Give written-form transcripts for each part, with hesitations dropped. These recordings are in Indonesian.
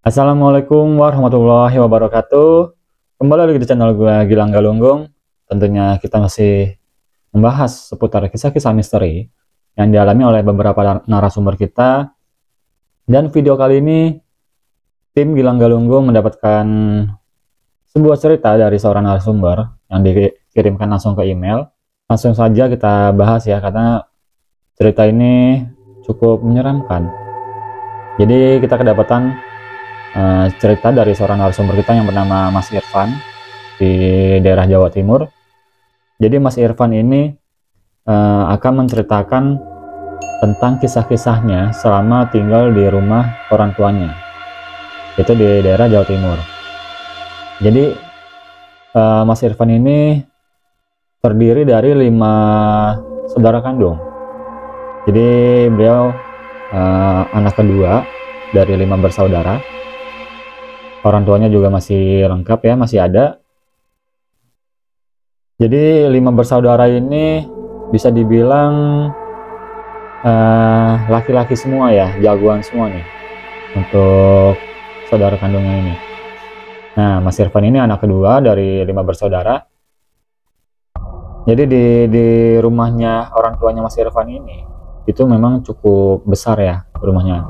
Assalamualaikum warahmatullahi wabarakatuh. Kembali lagi di channel gue Gilang Galunggung. Tentunya kita masih membahas seputar kisah-kisah misteri yang dialami oleh beberapa narasumber kita. Dan video kali ini tim Gilang Galunggung mendapatkan sebuah cerita dari seorang narasumber yang dikirimkan langsung ke email. Langsung saja kita bahas ya, karena cerita ini cukup menyeramkan. Jadi kita kedapatan cerita dari seorang narasumber kita yang bernama Mas Irfan di daerah Jawa Timur. Jadi Mas Irfan ini akan menceritakan tentang kisah-kisahnya selama tinggal di rumah orang tuanya, itu di daerah Jawa Timur. Jadi Mas Irfan ini terdiri dari 5 saudara kandung. Jadi beliau anak kedua dari 5 bersaudara. Orang tuanya juga masih lengkap ya, masih ada. Jadi 5 bersaudara ini bisa dibilang laki-laki semua ya, jagoan semua nih untuk saudara kandungnya ini. Nah, Mas Irfan ini anak kedua dari 5 bersaudara. Jadi di rumahnya orang tuanya Mas Irfan ini itu memang cukup besar ya rumahnya.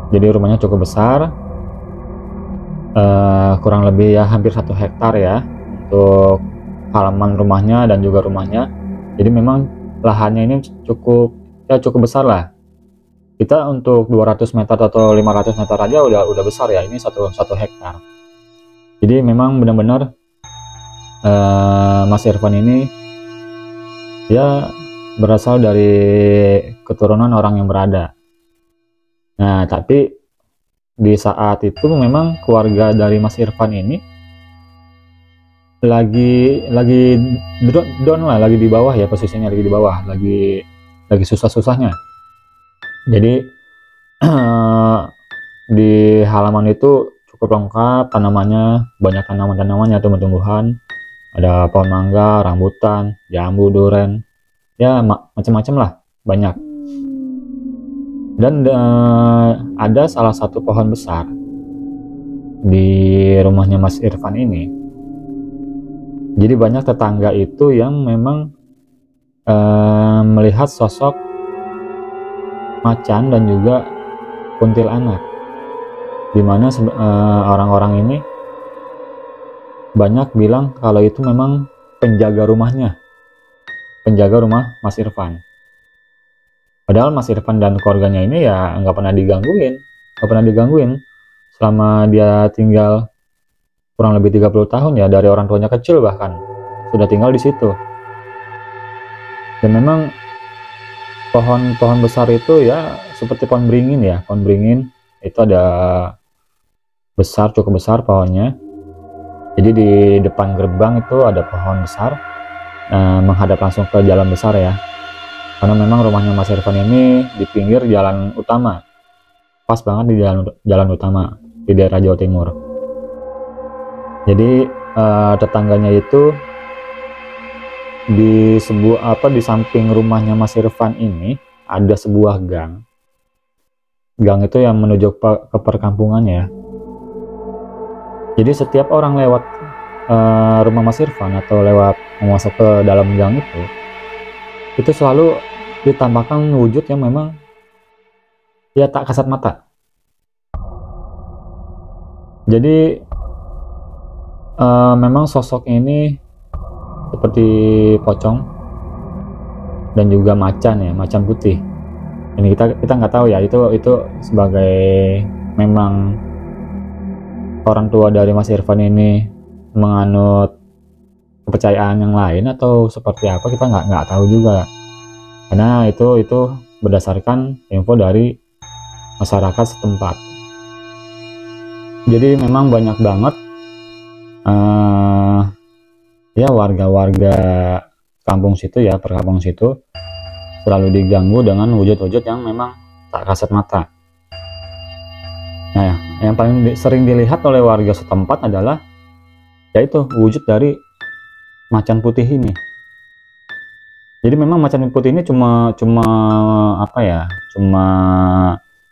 Jadi rumahnya cukup besar. Kurang lebih ya hampir 1 hektar ya untuk halaman rumahnya dan juga rumahnya. Jadi memang lahannya ini cukup besar lah. Kita untuk 200 meter atau 500 meter aja udah besar ya, ini satu hektar. Jadi memang benar-benar Mas Irfan ini ya berasal dari keturunan orang yang berada. Nah, tapi di saat itu memang keluarga dari Mas Irfan ini lagi down lah, lagi di bawah ya, posisinya lagi di bawah, lagi susah-susahnya. Jadi di halaman itu cukup lengkap tanamannya, banyak tanaman-tanamannya, tumbuh-tumbuhan, ada pohon mangga, rambutan, jambu, duren, ya macam-macam lah, banyak. Dan ada salah satu pohon besar di rumahnya Mas Irfan ini. Jadi banyak tetangga itu yang memang melihat sosok macan dan juga kuntilanak, dimana orang-orang ini banyak bilang kalau itu memang penjaga rumah Mas Irfan. Padahal Mas Irfan dan keluarganya ini ya nggak pernah digangguin selama dia tinggal kurang lebih 30 tahun ya, dari orang tuanya kecil bahkan sudah tinggal di situ. Dan memang pohon-pohon besar itu ya seperti pohon beringin ya, pohon beringin itu ada cukup besar pohonnya. Jadi di depan gerbang itu ada pohon besar menghadap langsung ke jalan besar ya. Karena memang rumahnya Mas Irfan ini di pinggir jalan utama, pas banget di jalan utama di daerah Jawa Timur. Jadi tetangganya itu di samping rumahnya Mas Irfan ini ada sebuah gang itu yang menuju ke perkampungannya. Jadi setiap orang lewat rumah Mas Irfan atau lewat masuk ke dalam gang itu selalu ditampakkan wujud yang memang ya tak kasat mata. Jadi memang sosok ini seperti pocong dan juga macan putih. Ini kita nggak tahu ya itu sebagai memang orang tua dari Mas Irfan ini menganut kepercayaan yang lain atau seperti apa, kita nggak tahu juga. Karena itu berdasarkan info dari masyarakat setempat. Jadi memang banyak banget ya warga-warga kampung situ ya, perkampungan situ selalu diganggu dengan wujud-wujud yang memang tak kasat mata. Nah, yang paling sering dilihat oleh warga setempat adalah yaitu wujud dari macan putih ini. Jadi memang macan putih ini cuma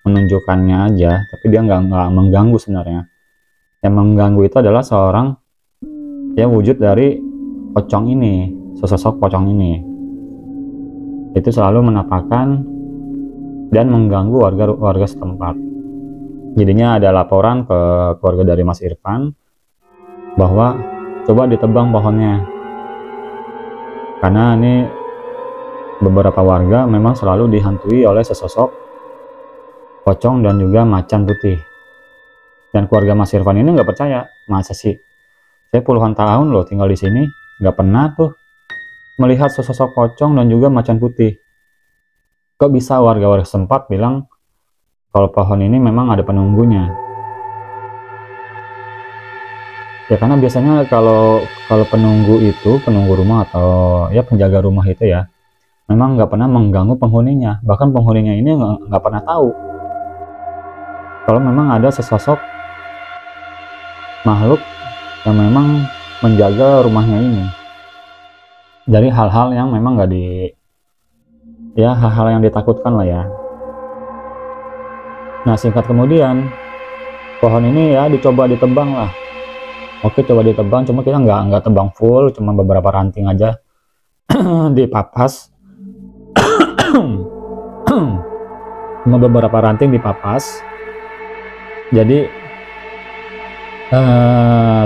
menunjukkannya aja, tapi dia nggak mengganggu sebenarnya. Yang mengganggu itu adalah seorang ya wujud dari pocong ini, sesosok pocong ini. Itu selalu menampakkan dan mengganggu warga setempat. Jadinya ada laporan ke keluarga dari Mas Irfan bahwa coba ditebang pohonnya, karena ini beberapa warga memang selalu dihantui oleh sesosok pocong dan juga macan putih. Dan keluarga Mas Irfan ini nggak percaya, masa sih, saya puluhan tahun loh tinggal di sini, nggak pernah tuh melihat sesosok pocong dan juga macan putih. Kok bisa warga-warga setempat bilang kalau pohon ini memang ada penunggunya? Ya karena biasanya kalau penunggu itu, penunggu rumah atau ya penjaga rumah itu ya, memang nggak pernah mengganggu penghuninya. Bahkan penghuninya ini nggak pernah tahu kalau memang ada sesosok makhluk yang memang menjaga rumahnya ini. Dari hal-hal yang memang nggak ya hal-hal yang ditakutkan lah ya. Nah singkat kemudian pohon ini ya dicoba ditebang lah. Oke, coba ditebang, cuma kita nggak tebang full, cuma beberapa ranting aja dipapas. Cuma beberapa ranting dipapas. Jadi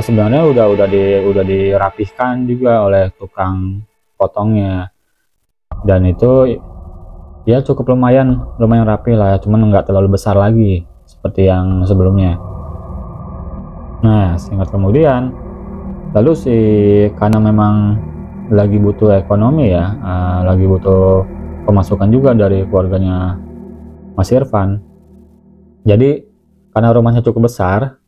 sebenarnya udah dirapihkan juga oleh tukang potongnya, dan itu ya cukup lumayan rapi lah, cuman nggak terlalu besar lagi seperti yang sebelumnya. Nah singkat kemudian lalu karena memang lagi butuh ekonomi ya, lagi butuh pemasukan juga dari keluarganya Mas Irfan. Jadi karena rumahnya cukup besar,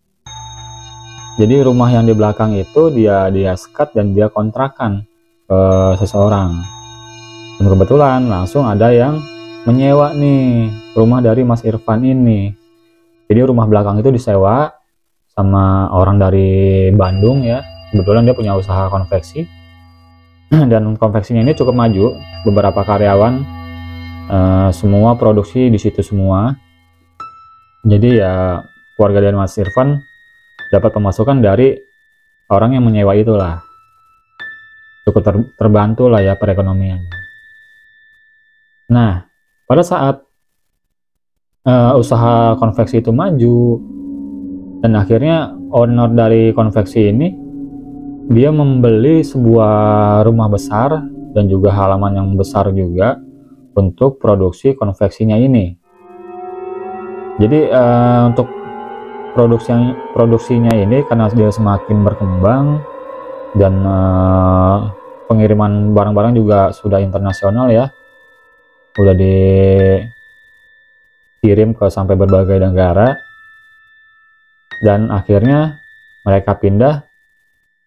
jadi rumah yang di belakang itu dia sekat dan dia kontrakan ke seseorang. Dan kebetulan langsung ada yang menyewa nih rumah dari Mas Irfan ini. Jadi rumah belakang itu disewa sama orang dari Bandung ya. Kebetulan dia punya usaha konveksi dan konveksinya ini cukup maju. Beberapa karyawan, semua produksi di situ semua. Jadi ya keluarga dari Mas Irfan dapat pemasukan dari orang yang menyewa itulah. Cukup terbantu lah ya perekonomian. Nah pada saat usaha konveksi itu maju, dan akhirnya owner dari konveksi ini dia membeli sebuah rumah besar dan juga halaman yang besar juga untuk produksi konveksinya ini. Jadi untuk produksinya ini karena dia semakin berkembang dan pengiriman barang-barang juga sudah internasional ya, udah dikirim ke sampai berbagai negara. Dan akhirnya mereka pindah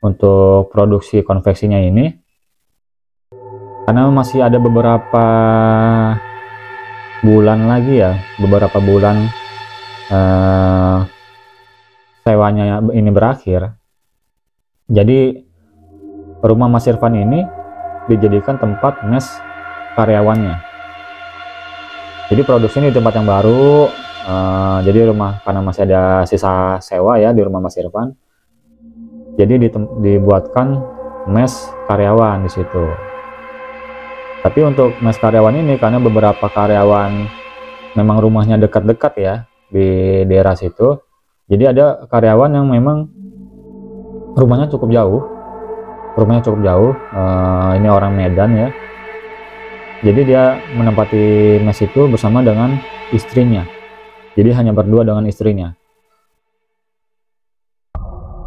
untuk produksi konveksinya ini karena masih ada beberapa bulan lagi ya, beberapa bulan sewanya ini berakhir. Jadi rumah Mas Irfan ini dijadikan tempat mes karyawannya. Jadi produksi ini di tempat yang baru. Jadi rumah karena masih ada sisa sewa ya di rumah Mas Irfan, jadi dibuatkan mes karyawan di situ. Tapi untuk mes karyawan ini karena beberapa karyawan memang rumahnya dekat-dekat ya di daerah situ, jadi ada karyawan yang memang rumahnya cukup jauh. Ini orang Medan ya, jadi dia menempati mes itu bersama dengan istrinya. Jadi hanya berdua dengan istrinya.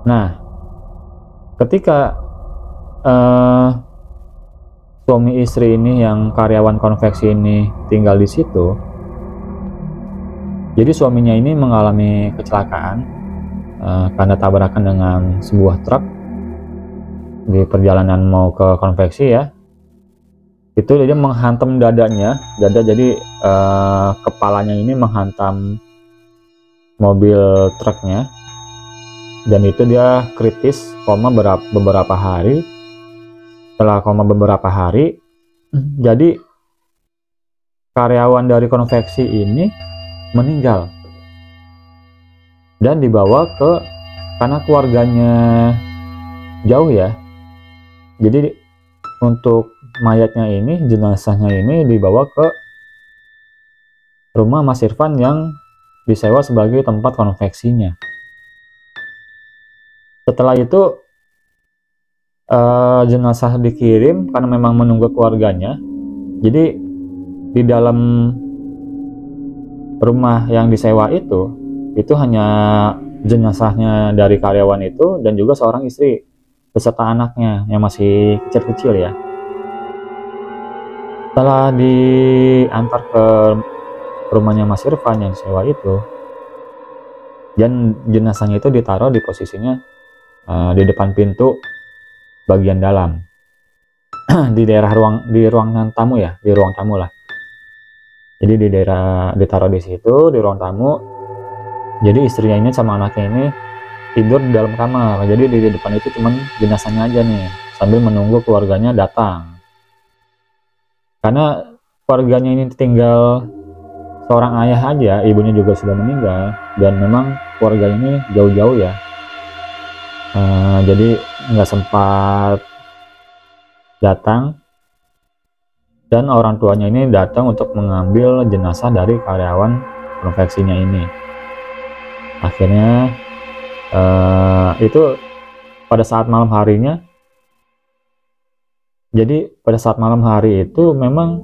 Nah, ketika suami istri ini yang karyawan konveksi ini tinggal di situ, jadi suaminya ini mengalami kecelakaan karena tabrakan dengan sebuah truk di perjalanan mau ke konveksi ya. Itu dia menghantam dada, jadi kepalanya ini menghantam mobil truknya, dan itu dia kritis, koma beberapa hari. Setelah koma beberapa hari, jadi karyawan dari konveksi ini meninggal dan dibawa karena keluarganya jauh ya, jadi untuk mayatnya ini, jenazahnya ini dibawa ke rumah Mas Irfan yang disewa sebagai tempat konveksinya. Setelah itu jenazah dikirim karena memang menunggu keluarganya. Jadi di dalam rumah yang disewa itu hanya jenazahnya dari karyawan itu dan juga seorang istri beserta anaknya yang masih kecil-kecil ya. Setelah diantar ke rumahnya Mas Irfan yang disewa itu, dan jenazahnya itu ditaruh di posisinya di depan pintu bagian dalam di daerah ruangan tamu ya, di ruang tamu lah. Jadi di daerah ditaruh di situ di ruang tamu. Jadi istrinya ini sama anaknya ini tidur di dalam kamar. Jadi di depan itu cuman jenazahnya aja nih sambil menunggu keluarganya datang. Karena keluarganya ini tinggal seorang ayah aja, ibunya juga sudah meninggal dan memang keluarga ini jauh-jauh ya. Jadi nggak sempat datang. Dan orang tuanya ini datang untuk mengambil jenazah dari karyawan konveksinya ini. Akhirnya itu pada saat malam harinya. Jadi pada saat malam hari itu memang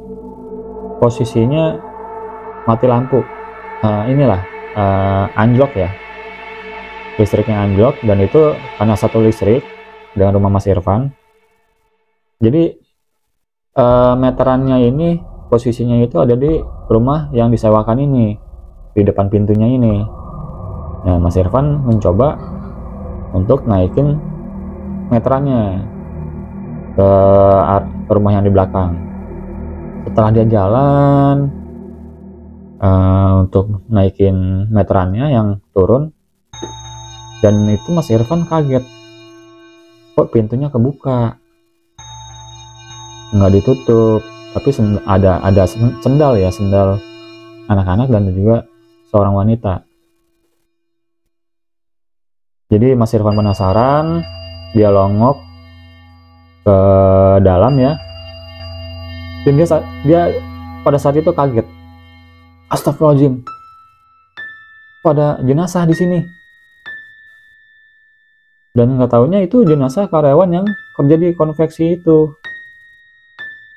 posisinya mati lampu. Inilah anjlok ya. Listriknya anjlok dan itu karena satu listrik dengan rumah Mas Irfan. Jadi meterannya ini posisinya itu ada di rumah yang disewakan ini, di depan pintunya ini. Nah, Mas Irfan mencoba untuk naikin meterannya ke rumah yang di belakang. Setelah dia jalan untuk naikin meterannya yang turun, dan itu Mas Irfan kaget, kok pintunya kebuka, nggak ditutup, tapi ada sendal ya, sendal anak-anak dan juga seorang wanita. Jadi Mas Irfan penasaran, dia longok ke dalam ya, dan dia pada saat itu kaget, astagfirullahaladzim, pada jenazah di sini. Dan nggak taunya itu jenazah karyawan yang kerja di konveksi itu,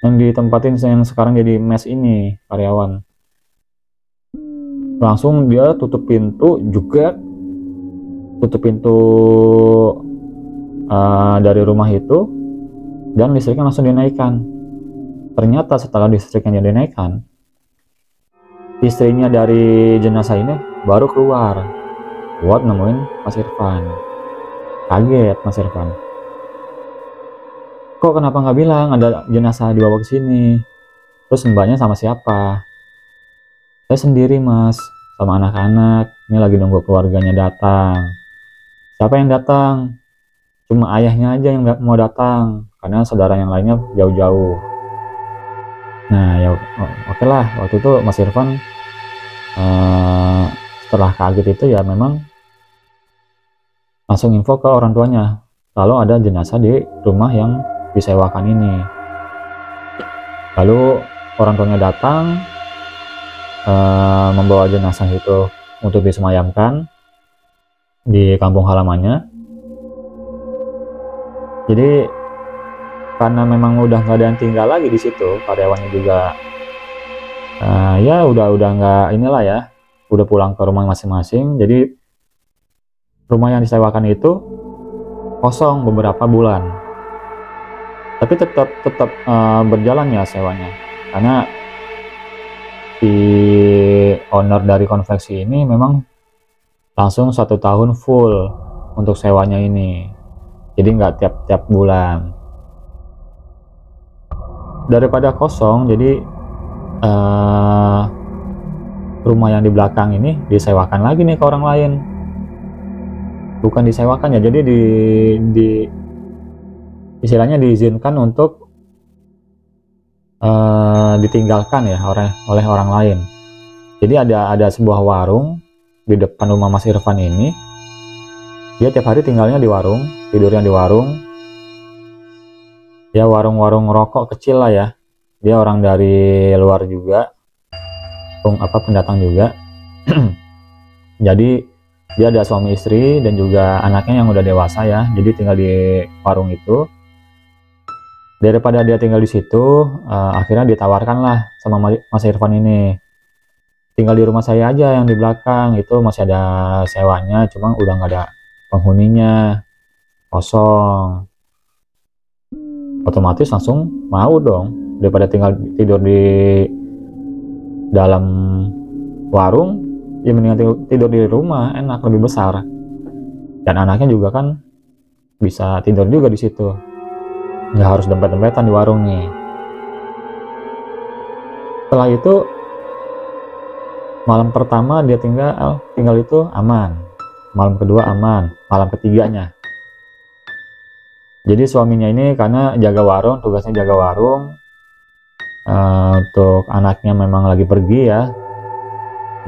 yang ditempatin yang sekarang jadi mes ini, karyawan. Langsung dia tutup pintu juga, tutup pintu dari rumah itu, dan listriknya langsung dinaikkan. Ternyata setelah listriknya dinaikkan, istrinya dari jenazah ini baru keluar buat nemuin Mas Irfan. Kaget Mas Irfan, kok kenapa nggak bilang ada jenazah dibawa ke sini? Terus mbaknya sama siapa? Saya sendiri Mas, sama anak-anak. Ini lagi nunggu keluarganya datang. Siapa yang datang? Cuma ayahnya aja yang nggak mau datang, karena saudara yang lainnya jauh-jauh. Nah ya oke lah, waktu itu Mas Irfan setelah kaget itu ya memang langsung info ke orang tuanya kalau ada jenazah di rumah yang disewakan ini. Lalu orang tuanya datang membawa jenazah itu untuk disemayamkan di kampung halamannya. Jadi karena memang udah nggak ada yang tinggal lagi di situ, karyawannya juga ya udah nggak inilah ya, udah pulang ke rumah masing-masing. Jadi rumah yang disewakan itu kosong beberapa bulan. Tapi tetap berjalan ya sewanya, karena si owner dari konveksi ini memang langsung 1 tahun full untuk sewanya ini, jadi nggak tiap bulan. Daripada kosong, jadi rumah yang di belakang ini disewakan lagi nih ke orang lain. Bukan disewakan ya, jadi istilahnya diizinkan untuk ditinggalkan ya oleh orang lain. Jadi ada sebuah warung di depan rumah Mas Irfan ini. Dia tiap hari tinggalnya di warung, tidurnya di warung. Ya warung-warung rokok kecil lah ya. Dia orang dari luar juga, pendatang juga. Jadi dia ada suami istri dan juga anaknya yang udah dewasa ya. Jadi tinggal di warung itu. Daripada dia tinggal di situ, akhirnya ditawarkan lah sama Mas Irfan ini, tinggal di rumah saya aja yang di belakang, itu masih ada sewanya, cuma udah nggak ada penghuninya, kosong. Otomatis langsung mau dong, daripada tidur di dalam warung, ya mendingan tidur di rumah, enak, lebih besar. Dan anaknya juga kan bisa tidur juga di situ, nggak harus dempet-dempetan di warung nih. Setelah itu malam pertama dia tinggal itu aman, malam kedua aman, malam ketiganya. Jadi suaminya ini karena jaga warung, tugasnya jaga warung, untuk anaknya memang lagi pergi ya.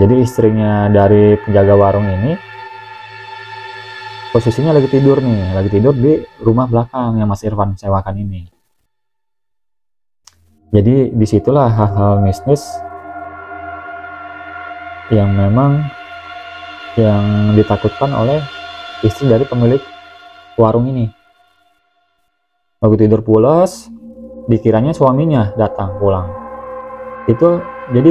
Jadi istrinya dari penjaga warung ini posisinya lagi tidur di rumah belakang yang Mas Irfan sewakan ini. Jadi disitulah hal-hal mistis yang memang yang ditakutkan oleh istri dari pemilik warung ini. Waktu tidur pulas, dikiranya suaminya datang pulang. Itu jadi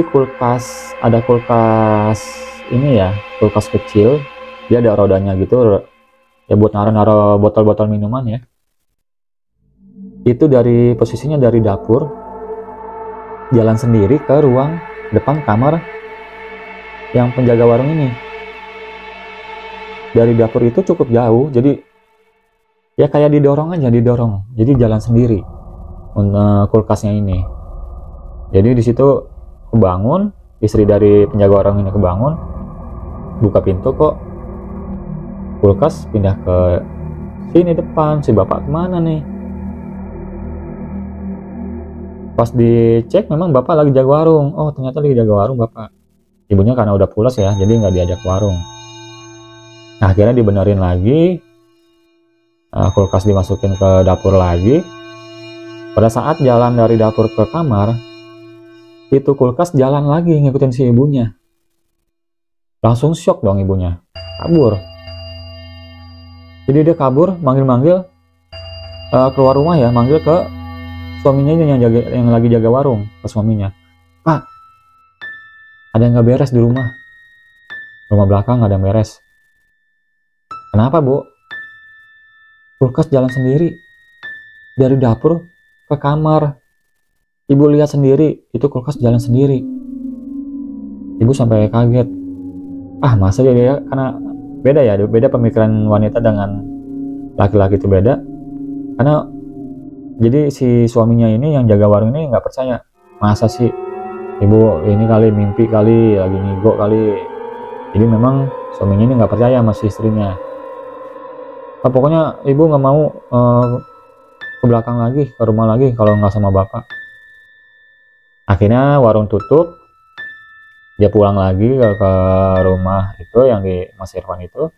ada kulkas ini ya, kulkas kecil, dia ada rodanya gitu ya, buat naruh botol-botol minuman ya. Itu posisinya dari dapur jalan sendiri ke ruang depan kamar yang penjaga warung ini. Dari dapur itu cukup jauh, jadi ya kayak didorong, jadi jalan sendiri untuk kulkasnya ini. Jadi di situ kebangun, istri dari penjaga warung ini kebangun, buka pintu, kok kulkas pindah ke sini depan, si bapak kemana nih? Pas dicek memang bapak lagi jaga warung. Oh ternyata lagi jaga warung bapak. Ibunya karena udah pulas ya, jadi nggak diajak warung. Nah akhirnya dibenerin lagi, kulkas dimasukin ke dapur lagi. Pada saat jalan dari dapur ke kamar, itu kulkas jalan lagi ngikutin si ibunya. Langsung shock dong ibunya, kabur. Jadi dia kabur, manggil-manggil, keluar rumah ya, manggil ke suaminya yang lagi jaga warung, ke suaminya. Pak, ada yang nggak beres di rumah belakang ada yang beres. Kenapa bu? Kulkas jalan sendiri dari dapur ke kamar. Ibu lihat sendiri, itu kulkas jalan sendiri. Ibu sampai kaget. Masa dia, karena beda ya, beda pemikiran wanita dengan laki-laki itu beda. Karena jadi si suaminya ini yang jaga warung ini nggak percaya. Masa sih ibu ini kali mimpi kali, lagi ngigo kali. Jadi memang suaminya ini nggak percaya sama si istrinya. Pokoknya ibu nggak mau ke belakang lagi, ke rumah lagi kalau nggak sama bapak. Akhirnya warung tutup, dia pulang lagi ke rumah itu yang di Mas Irfan itu.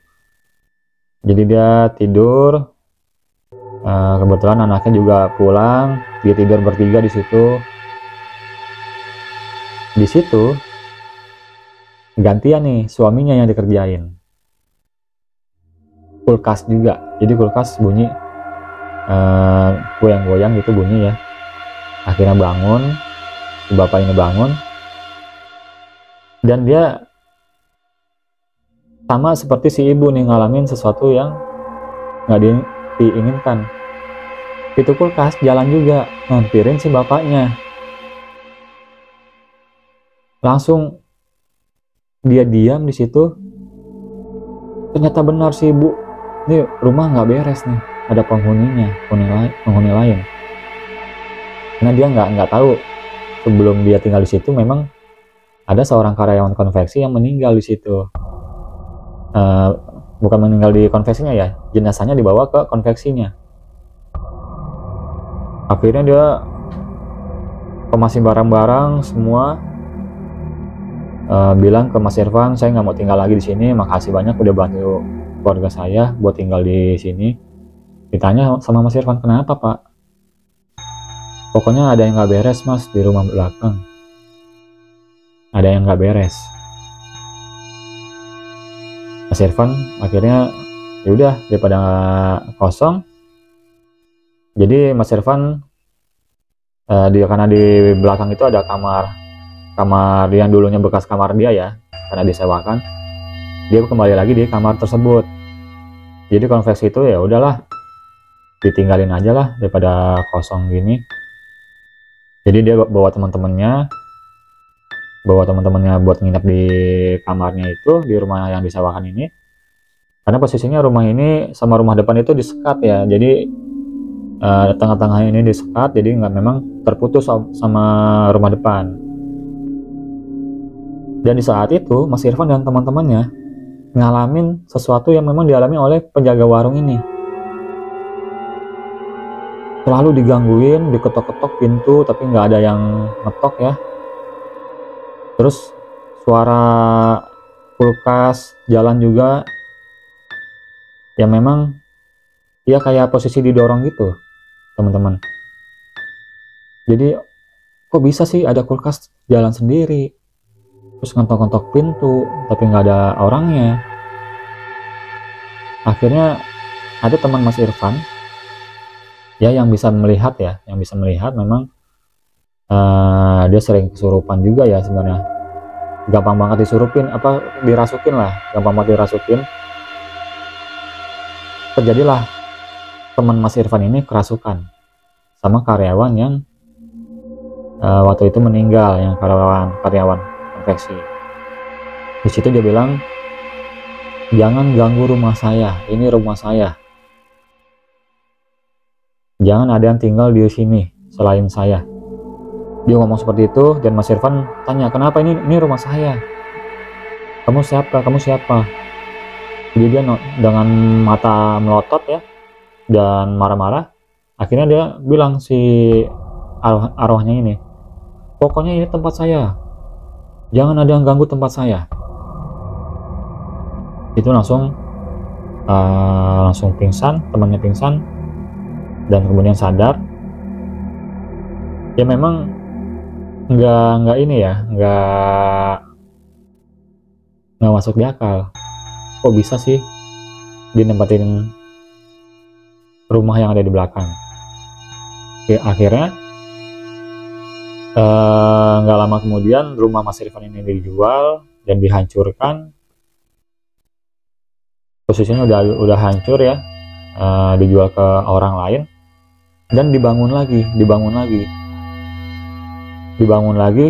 Jadi dia tidur, kebetulan anaknya juga pulang, dia tidur bertiga di situ. Di situ gantian nih suaminya yang dikerjain. Kulkas juga, jadi kulkas bunyi goyang-goyang gitu bunyi ya. Akhirnya bangun, si bapak ini bangun, dan dia sama seperti si ibu nih ngalamin sesuatu yang nggak diinginkan. Itu kulkas jalan juga ngampirin si bapaknya. Langsung dia diam di situ. Ternyata benar si ibu, ini rumah nggak beres nih, ada penghuni lain. Karena dia nggak tahu sebelum dia tinggal di situ memang ada seorang karyawan konveksi yang meninggal di situ. Bukan meninggal di konveksinya ya, jenazahnya dibawa ke konveksinya. Akhirnya dia kemasin barang-barang semua, bilang ke Mas Irfan, saya nggak mau tinggal lagi di sini, makasih banyak udah bantu keluarga saya buat tinggal di sini. Ditanya sama Mas Irfan, kenapa Pak? Pokoknya ada yang nggak beres Mas di rumah belakang. Ada yang nggak beres. Mas Irfan akhirnya yaudah daripada kosong. Jadi Mas Irfan karena di belakang itu ada kamar yang dulunya bekas kamar dia ya, karena disewakan. Dia kembali lagi di kamar tersebut. Jadi konveksi itu ya udahlah, ditinggalin aja lah daripada kosong gini. Jadi dia bawa teman-temannya buat nginep di kamarnya itu di rumah yang disewakan ini. Karena posisinya rumah ini sama rumah depan itu disekat ya, jadi tengah-tengah ini disekat, jadi nggak, memang terputus sama rumah depan. Dan di saat itu Mas Irfan dan teman-temannya ngalamin sesuatu yang memang dialami oleh penjaga warung ini. Selalu digangguin, diketok-ketok pintu tapi nggak ada yang ngetok ya. Terus suara kulkas jalan juga, ya memang ya kayak posisi didorong gitu teman-teman. Jadi kok bisa sih ada kulkas jalan sendiri, terus ngetok-ngetok pintu tapi nggak ada orangnya. Akhirnya ada teman Mas Irfan ya yang bisa melihat memang dia sering kesurupan juga ya sebenarnya. Gampang banget dirasukin lah, gampang banget dirasukin. Terjadilah teman Mas Irfan ini kerasukan sama karyawan yang waktu itu meninggal, yang karyawan konveksi. Di situ dia bilang, jangan ganggu rumah saya, ini rumah saya. Jangan ada yang tinggal di sini selain saya. Dia ngomong seperti itu, dan Mas Irfan tanya, kenapa ini rumah saya? Kamu siapa? Kamu siapa? Jadi dia dengan mata melotot ya, dan marah-marah. Akhirnya dia bilang si arwahnya ini, pokoknya ini tempat saya, jangan ada yang ganggu tempat saya. Itu langsung pingsan, temannya pingsan, dan kemudian sadar. Ya memang nggak ini ya, nggak masuk di akal. Kok bisa sih dinempatin rumah yang ada di belakang? Akhirnya nggak lama kemudian rumah Mas Irfan ini dijual dan dihancurkan. Posisinya udah hancur ya, dijual ke orang lain dan dibangun lagi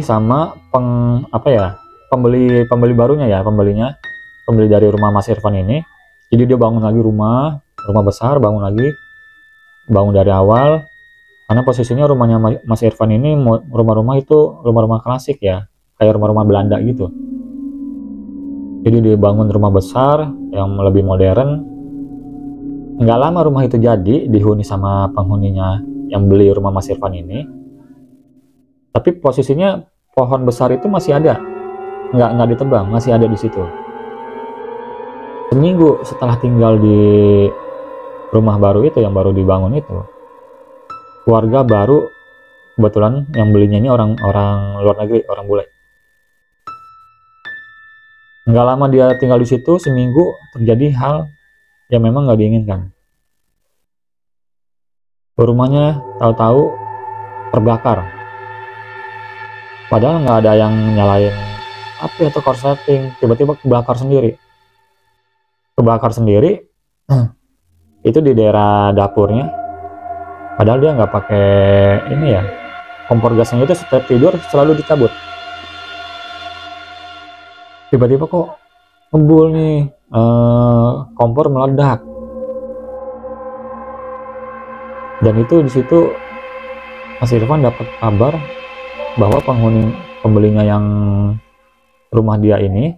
sama pembeli barunya ya, pembeli dari rumah Mas Irfan ini. Jadi dia bangun lagi rumah besar, bangun dari awal. Karena posisinya rumahnya Mas Irfan ini rumah-rumah klasik ya, kayak rumah-rumah Belanda gitu. Jadi dibangun rumah besar yang lebih modern. Nggak lama rumah itu jadi dihuni sama penghuninya yang beli rumah Mas Irfan ini. Tapi posisinya pohon besar itu masih ada, nggak ditebang, masih ada di situ. Seminggu setelah tinggal di rumah baru itu yang baru dibangun itu, keluarga baru kebetulan yang belinya ini orang luar negeri, orang bule. Nggak lama dia tinggal di situ, seminggu terjadi hal yang memang nggak diinginkan. Rumahnya tahu-tahu terbakar. Padahal nggak ada yang nyalain api atau korsleting, tiba-tiba kebakar sendiri. Itu di daerah dapurnya. Padahal dia nggak pakai ini ya, kompor gasnya itu setiap tidur selalu dicabut. Tiba-tiba kok ngebul nih, kompor meledak. Dan itu di situ Mas Irfan dapat kabar bahwa pembelinya yang rumah dia ini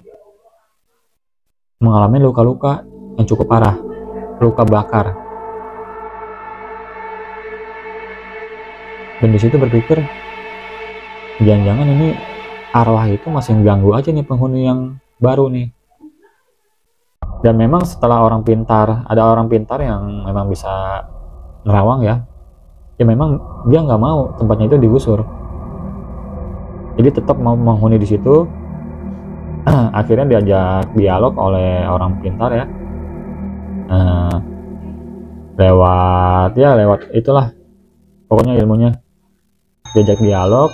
mengalami luka-luka yang cukup parah, luka bakar. Dan di situ berpikir, jangan-jangan ini arwah itu masih mengganggu aja nih penghuni yang baru nih. Dan memang setelah ada orang pintar yang memang bisa nerawang ya, ya memang dia nggak mau tempatnya itu digusur. Jadi tetap mau menghuni di situ. Akhirnya diajak dialog oleh orang pintar ya, eh, lewat itulah pokoknya ilmunya, diajak dialog.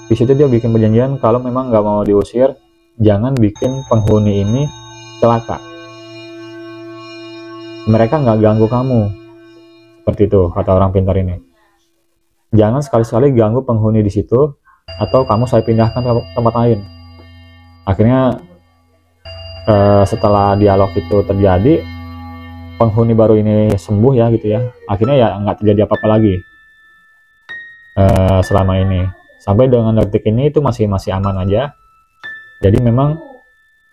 Di situ dia bikin perjanjian kalau memang nggak mau diusir, jangan bikin penghuni ini celaka, mereka nggak ganggu kamu, seperti itu kata orang pintar ini. Jangan sekali-sekali ganggu penghuni di situ, atau kamu saya pindahkan ke tempat lain. Akhirnya setelah dialog itu terjadi, penghuni baru ini sembuh ya gitu ya. Akhirnya ya nggak terjadi apa-apa lagi selama ini. Sampai dengan detik ini itu masih aman aja. Jadi memang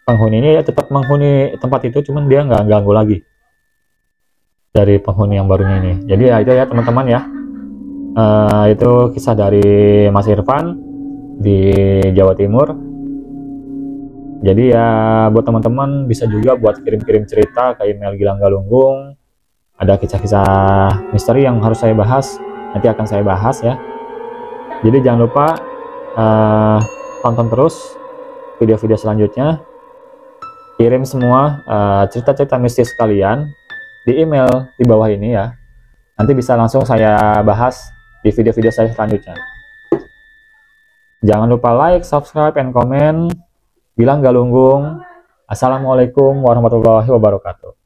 penghuni ini ya tetap menghuni tempat itu, cuman dia nggak ganggu lagi dari penghuni yang barunya ini. Jadi ya itu ya teman-teman ya. Itu kisah dari Mas Irfan di Jawa Timur. Jadi ya buat teman-teman bisa juga buat kirim-kirim cerita ke email Gilang Galunggung. Ada kisah-kisah misteri yang harus saya bahas, nanti akan saya bahas ya. Jadi jangan lupa tonton terus video-video selanjutnya. Kirim semua cerita-cerita mistis kalian di email di bawah ini ya. Nanti bisa langsung saya bahas di video-video saya selanjutnya. Jangan lupa like, subscribe, and comment. Gilang Galunggung. Assalamualaikum warahmatullahi wabarakatuh.